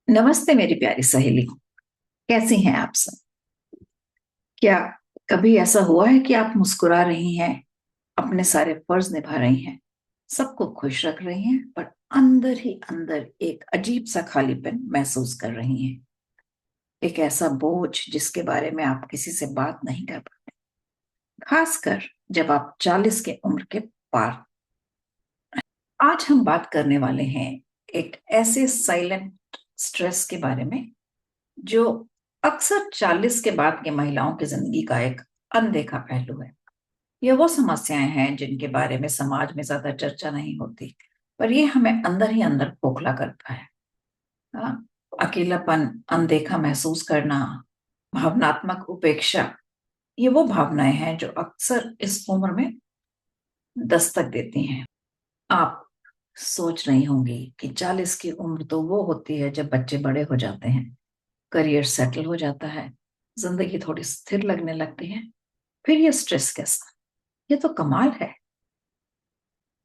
नमस्ते मेरी प्यारी सहेली। कैसी हैं आप सब? क्या कभी ऐसा हुआ है कि आप मुस्कुरा रही हैं, अपने सारे फर्ज निभा रही हैं, सबको खुश रख रही हैं, पर अंदर ही अंदर एक अजीब सा खालीपन महसूस कर रही हैं? एक ऐसा बोझ जिसके बारे में आप किसी से बात नहीं कर पाते, खासकर जब आप 40 के उम्र के पार। आज हम बात करने वाले हैं एक ऐसे साइलेंट स्ट्रेस के बारे में जो अक्सर 40 के बाद की महिलाओं की जिंदगी का एक अनदेखा पहलू है। ये वो समस्याएं हैं जिनके बारे में समाज में ज्यादा चर्चा नहीं होती, पर ये हमें अंदर ही अंदर खोखला करता है। हाँ, अकेलापन, अनदेखा महसूस करना, भावनात्मक उपेक्षा, ये वो भावनाएं हैं जो अक्सर इस उम्र में दस्तक देती हैं। आप सोच रही होंगी कि 40 की उम्र तो वो होती है जब बच्चे बड़े हो जाते हैं, करियर सेटल हो जाता है, जिंदगी थोड़ी स्थिर लगने लगती है, फिर ये स्ट्रेस कैसा? ये तो कमाल है।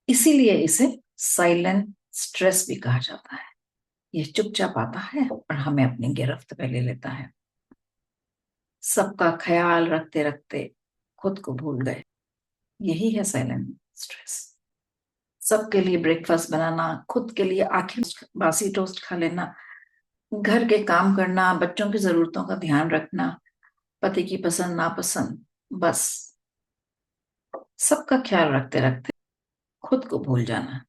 इसीलिए इसे साइलेंट स्ट्रेस भी कहा जाता है। ये चुपचाप आता है और हमें अपनी गिरफ्त में ले लेता है। सबका ख्याल रखते रखते खुद को भूल गए। यही है साइलेंट स्ट्रेस। सबके लिए ब्रेकफास्ट बनाना, खुद के लिए आखिर बासी टोस्ट खा लेना, घर के काम करना, बच्चों की जरूरतों का ध्यान रखना, पति की पसंद नापसंद, बस सबका ख्याल रखते रखते खुद को भूल जाना।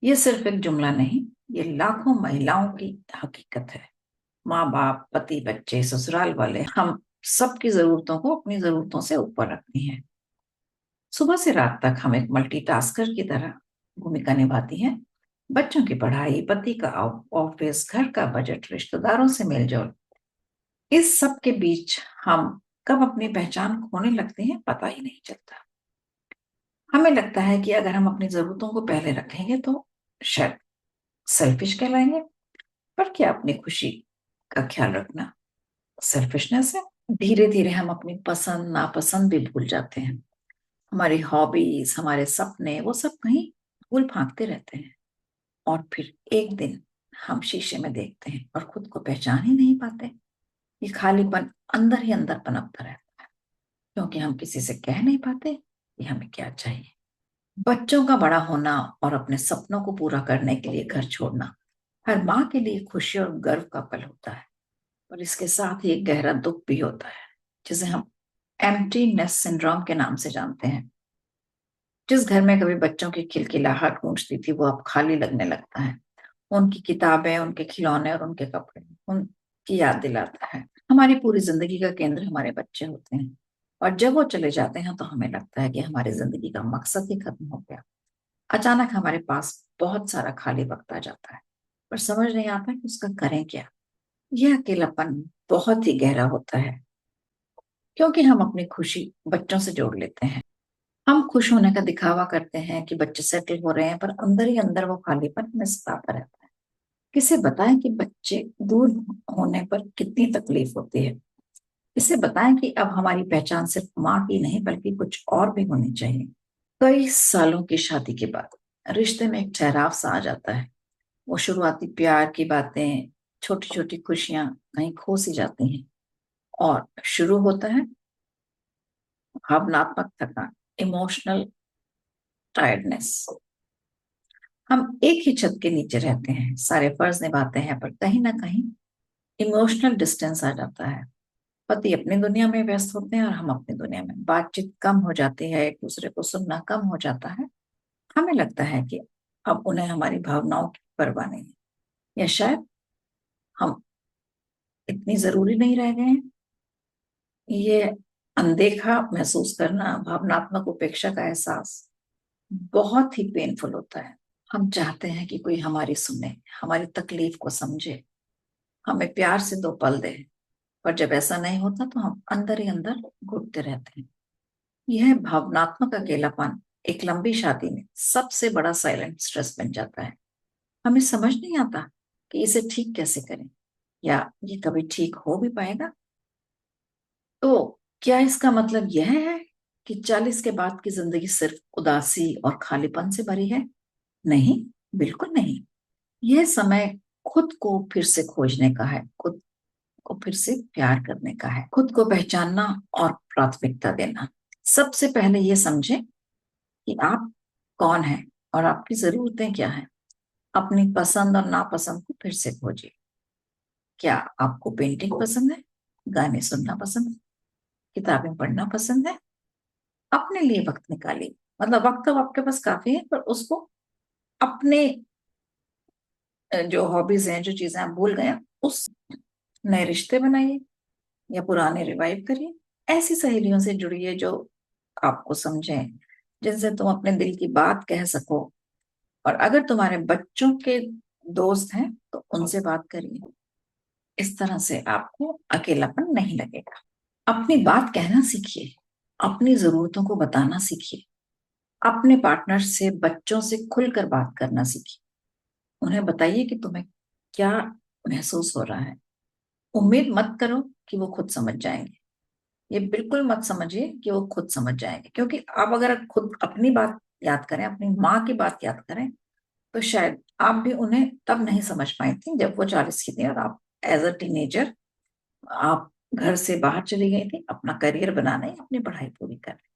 ये सिर्फ एक जुमला नहीं, ये लाखों महिलाओं की हकीकत है। माँ बाप, पति, बच्चे, ससुराल वाले, हम सबकी जरूरतों को अपनी जरूरतों से ऊपर रखती हैं। सुबह से रात तक हम एक मल्टीटास्कर की तरह भूमिका निभाती हैं। बच्चों की पढ़ाई, पति का ऑफिस, घर का बजट, रिश्तेदारों से मेलजोल, इस सब के बीच हम कब अपनी पहचान खोने लगते हैं पता ही नहीं चलता। हमें लगता है कि अगर हम अपनी जरूरतों को पहले रखेंगे तो शायद सेल्फिश कहलाएंगे। पर क्या अपनी खुशी का ख्याल रखना सेल्फिशनेस है? धीरे धीरे हम अपनी पसंद नापसंद भी भूल जाते हैं। हमारी हॉबीज, हमारे सपने, वो सब कहीं भूल भागते रहते हैं। और फिर एक दिन हम शीशे में देखते हैं और खुद को पहचान ही नहीं पाते। ये खालीपन अंदर ही अंदर पनपता रहता है, क्योंकि हम किसी से कह नहीं पाते कि हमें क्या चाहिए। बच्चों का बड़ा होना और अपने सपनों को पूरा करने के लिए घर छोड़ना हर माँ के लिए खुशी और गर्व का पल होता है। और इसके साथ ही एक गहरा दुख भी होता है, जिसे हम एम्प्टी नेस्ट सिंड्रोम के नाम से जानते हैं। जिस घर में कभी बच्चों की खिलखिलाहट गूंजती थी, वो अब खाली लगने लगता है। उनकी किताबें, उनके खिलौने और उनके कपड़े उनकी याद दिलाता है। हमारी पूरी जिंदगी का केंद्र हमारे बच्चे होते हैं, और जब वो चले जाते हैं तो हमें लगता है कि हमारी जिंदगी का मकसद ही खत्म हो गया। अचानक हमारे पास बहुत सारा खाली वक्त आ जाता है, पर समझ नहीं आता कि उसका करें क्या। यह अकेलापन बहुत ही गहरा होता है, क्योंकि हम अपनी खुशी बच्चों से जोड़ लेते हैं। हम खुश होने का दिखावा करते हैं कि बच्चे सेटल हो रहे हैं, पर अंदर ही अंदर वो खालीपन हमें सताता रहता है। किसे बताएं कि बच्चे दूर होने पर कितनी तकलीफ होती है। इसे बताएं कि अब हमारी पहचान सिर्फ माँ की नहीं बल्कि कुछ और भी होनी चाहिए। कई सालों की शादी के बाद रिश्ते में एक ठहराव सा आ जाता है। वो शुरुआती प्यार की बातें, छोटी छोटी खुशियां कहीं खो सी जाती हैं, और शुरू होता है भावनात्मक थकान, इमोशनल टायर्डनेस। हम एक ही छत के नीचे रहते हैं, सारे फर्ज निभाते हैं, पर कहीं ना कहीं इमोशनल डिस्टेंस आ जाता है। पति अपनी दुनिया में व्यस्त होते हैं और हम अपनी दुनिया में। बातचीत कम हो जाती है, एक दूसरे को सुनना कम हो जाता है। हमें लगता है कि अब उन्हें हमारी भावनाओं की परवाह नहीं है, या शायद हम इतनी जरूरी नहीं रह गए हैं। ये अनदेखा महसूस करना, भावनात्मक उपेक्षा का एहसास बहुत ही पेनफुल होता है। हम चाहते हैं कि कोई हमारी सुने, हमारी तकलीफ को समझे, हमें प्यार से दो पल दे, पर जब ऐसा नहीं होता तो हम अंदर ही अंदर घुटते रहते हैं। यह भावनात्मक अकेलापन एक लंबी शादी में सबसे बड़ा साइलेंट स्ट्रेस बन जाता है। हमें समझ नहीं आता कि इसे ठीक कैसे करें, या ये कभी ठीक हो भी पाएगा। तो क्या इसका मतलब यह है कि 40 के बाद की जिंदगी सिर्फ उदासी और खालीपन से भरी है? नहीं, बिल्कुल नहीं। यह समय खुद को फिर से खोजने का है, खुद को फिर से प्यार करने का है, खुद को पहचानना और प्राथमिकता देना। सबसे पहले ये समझें कि आप कौन हैं और आपकी जरूरतें क्या हैं। अपनी पसंद और नापसंद को फिर से खोजिए। क्या आपको पेंटिंग पसंद है, गाने सुनना पसंद है, किताबें पढ़ना पसंद है? अपने लिए वक्त निकालिए। मतलब वक्त तो आपके पास काफी है, पर उसको अपने जो हॉबीज हैं, जो चीजें आप भूल गए, उस नए रिश्ते बनाइए या पुराने रिवाइव करिए। ऐसी सहेलियों से जुड़िए जो आपको समझें, जिनसे तुम अपने दिल की बात कह सको। और अगर तुम्हारे बच्चों के दोस्त हैं तो उनसे बात करिए। इस तरह से आपको अकेलापन नहीं लगेगा। अपनी बात कहना सीखिए, अपनी जरूरतों को बताना सीखिए। अपने पार्टनर से, बच्चों से खुलकर बात करना सीखिए। उन्हें बताइए कि तुम्हें क्या महसूस हो रहा है। उम्मीद मत करो कि वो खुद समझ जाएंगे। ये बिल्कुल मत समझिए कि वो खुद समझ जाएंगे, क्योंकि आप अगर खुद अपनी बात याद करें, अपनी माँ की बात याद करें, तो शायद आप भी उन्हें तब नहीं समझ पाई थी जब वो 40 की थी और आप एज अ टीनेजर आप घर से बाहर चली गई थी अपना करियर बनाने, अपनी पढ़ाई पूरी करने।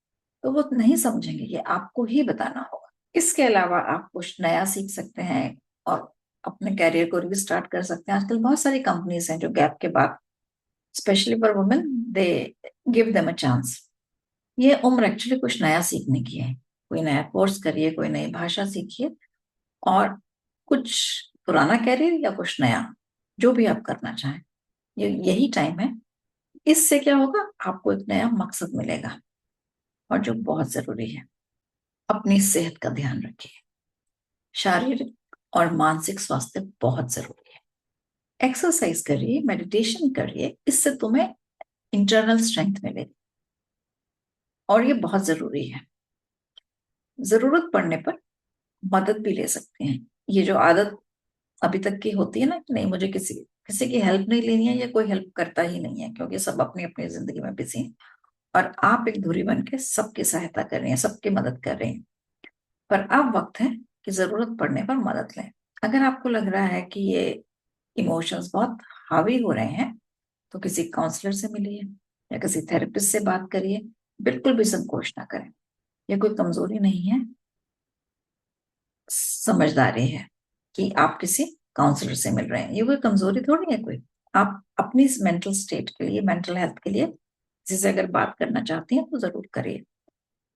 तो वो नहीं समझेंगे, ये आपको ही बताना होगा। इसके अलावा आप कुछ नया सीख सकते हैं और अपने करियर को रिस्टार्ट कर सकते हैं। आजकल बहुत सारी कंपनीज हैं जो गैप के बाद, specially for women, they give them a chance. ये उम्र एक्चुअली कुछ नया सीखने की है। कोई नया कोर्स करिए, कोई नई भाषा सीखिए, और कुछ पुराना करियर या कुछ नया, जो भी आप करना चाहें, ये यही टाइम है। इससे क्या होगा, आपको एक नया मकसद मिलेगा। और जो बहुत जरूरी है, अपनी सेहत का ध्यान रखिए। शारीरिक और मानसिक स्वास्थ्य बहुत जरूरी है। एक्सरसाइज करिए, मेडिटेशन करिए, इससे तुम्हें इंटरनल स्ट्रेंथ मिलेगी और ये बहुत जरूरी है। जरूरत पड़ने पर मदद भी ले सकते हैं। ये जो आदत अभी तक की होती है ना कि नहीं, मुझे किसी किसी की हेल्प नहीं लेनी है, या कोई हेल्प करता ही नहीं है, क्योंकि सब अपनी अपनी जिंदगी में बिजी हैं और आप एक धुरी बन के सबकी सहायता कर रही हैं, सबकी मदद कर रही हैं। पर अब वक्त है कि जरूरत पड़ने पर मदद लें। अगर आपको लग रहा है कि ये इमोशंस बहुत हावी हो रहे हैं, तो किसी काउंसलर से मिलिए या किसी थेरेपिस्ट से बात करिए। बिल्कुल भी संकोच ना करें। ये कोई कमजोरी नहीं है, समझदारी है कि आप किसी काउंसलर से मिल रहे हैं। ये कोई कमजोरी थोड़ी है कोई। आप अपनी मेंटल स्टेट के लिए, मेंटल हेल्थ के लिए किसी से अगर बात करना चाहती हैं तो जरूर करिए।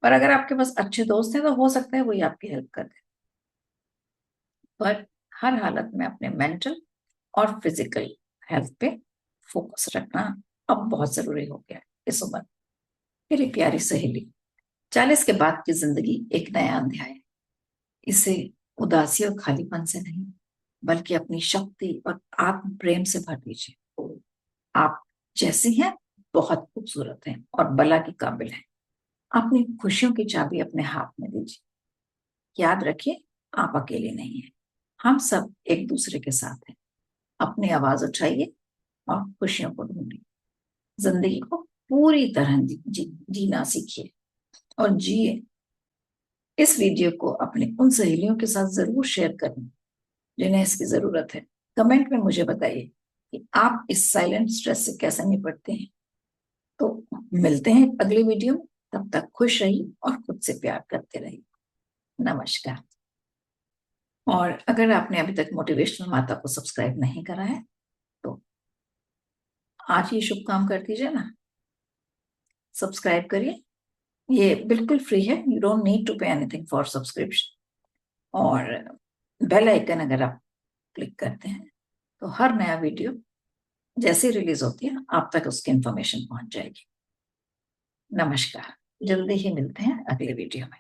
पर अगर आपके पास अच्छे दोस्त हैं तो हो सकता है वही आपकी हेल्प कर दे। पर हर हालत में अपने मेंटल और फिजिकल हेल्थ पे फोकस रखना अब बहुत जरूरी हो गया है इस उम्र। मेरी प्यारी सहेली, 40 के बाद की जिंदगी एक नया अध्याय है। इसे उदासी और खालीपन से नहीं, बल्कि अपनी शक्ति और आत्म प्रेम से भर दीजिए। आप जैसी हैं बहुत खूबसूरत हैं और बला की काबिल हैं। अपनी खुशियों की चाबी अपने हाथ में दीजिए। याद रखिए, आप अकेले नहीं हैं। हम सब एक दूसरे के साथ हैं। अपनी आवाज उठाइए और खुशियों को ढूंढिए। जिंदगी को पूरी तरह जीना सीखिए और जिए। इस वीडियो को अपने उन सहेलियों के साथ जरूर शेयर करें जिन्हें इसकी जरूरत है। कमेंट में मुझे बताइए कि आप इस साइलेंट स्ट्रेस से कैसे निपटते हैं। तो मिलते हैं अगली वीडियो में। तब तक खुश रहिए और खुद से प्यार करते रहिए। नमस्कार। और अगर आपने अभी तक मोटिवेशनल माता को सब्सक्राइब नहीं करा है तो आज ये शुभ काम कर दीजिए ना, सब्सक्राइब करिए। ये बिल्कुल फ्री है, you don't need to pay anything for subscription. और बेल आइकन अगर आप क्लिक करते हैं तो हर नया वीडियो जैसे रिलीज होती है आप तक उसकी इंफॉर्मेशन पहुंच जाएगी। नमस्कार। जल्दी ही मिलते हैं अगले वीडियो में।